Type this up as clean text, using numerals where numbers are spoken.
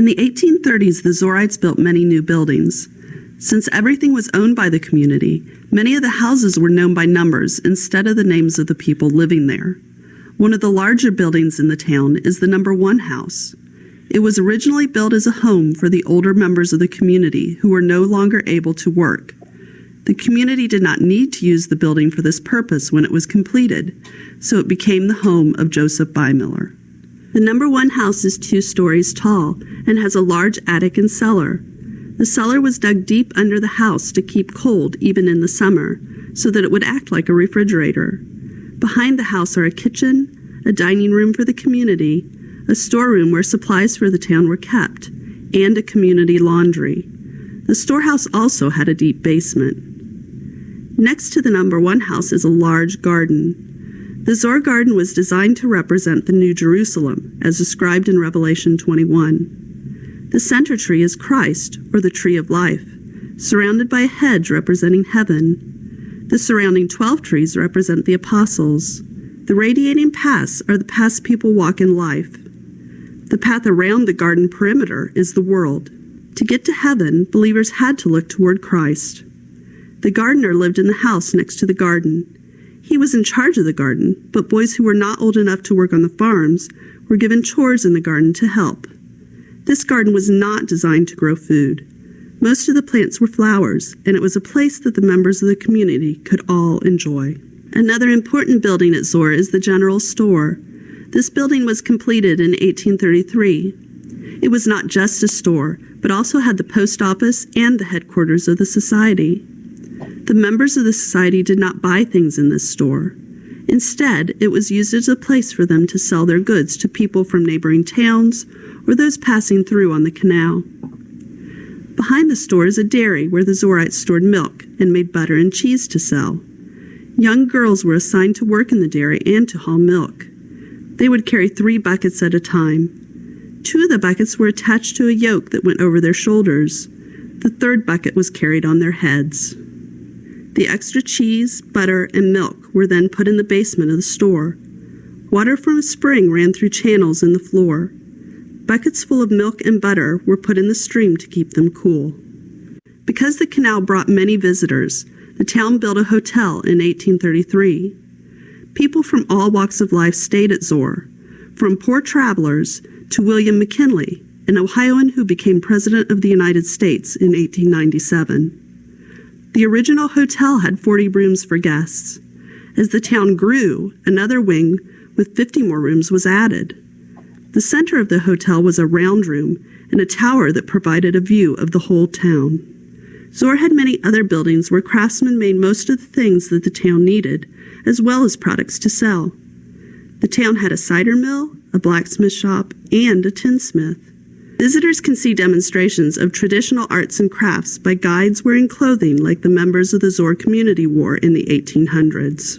In the 1830s, the Zoarites built many new buildings. Since everything was owned by the community, many of the houses were known by numbers instead of the names of the people living there. One of the larger buildings in the town is the number 1 house. It was originally built as a home for the older members of the community who were no longer able to work. The community did not need to use the building for this purpose when it was completed, so it became the home of Joseph Beimiller. The number 1 house is 2 stories tall and has a large attic and cellar. The cellar was dug deep under the house to keep cold even in the summer, so that it would act like a refrigerator. Behind the house are a kitchen, a dining room for the community, a storeroom where supplies for the town were kept, and a community laundry. The storehouse also had a deep basement. Next to the number 1 house is a large garden. The Zoar garden was designed to represent the New Jerusalem, as described in Revelation 21. The center tree is Christ, or the tree of life, surrounded by a hedge representing heaven. The surrounding 12 trees represent the apostles. The radiating paths are the paths people walk in life. The path around the garden perimeter is the world. To get to heaven, believers had to look toward Christ. The gardener lived in the house next to the garden. He was in charge of the garden, but boys who were not old enough to work on the farms were given chores in the garden to help. This garden was not designed to grow food. Most of the plants were flowers, and it was a place that the members of the community could all enjoy. Another important building at Zoar is the general store. This building was completed in 1833. It was not just a store, but also had the post office and the headquarters of the society. The members of the society did not buy things in this store. Instead, it was used as a place for them to sell their goods to people from neighboring towns or those passing through on the canal. Behind the store is a dairy where the Zoarites stored milk and made butter and cheese to sell. Young girls were assigned to work in the dairy and to haul milk. They would carry 3 buckets at a time. 2 of the buckets were attached to a yoke that went over their shoulders. The 3rd bucket was carried on their heads. The extra cheese, butter, and milk were then put in the basement of the store. Water from a spring ran through channels in the floor. Buckets full of milk and butter were put in the stream to keep them cool. Because the canal brought many visitors, the town built a hotel in 1833. People from all walks of life stayed at Zoar, from poor travelers to William McKinley, an Ohioan who became President of the United States in 1897. The original hotel had 40 rooms for guests. As the town grew, another wing with 50 more rooms was added. The center of the hotel was a round room and a tower that provided a view of the whole town. Zoar had many other buildings where craftsmen made most of the things that the town needed, as well as products to sell. The town had a cider mill, a blacksmith shop, and a tinsmith. Visitors can see demonstrations of traditional arts and crafts by guides wearing clothing like the members of the Zoar community wore in the 1800s.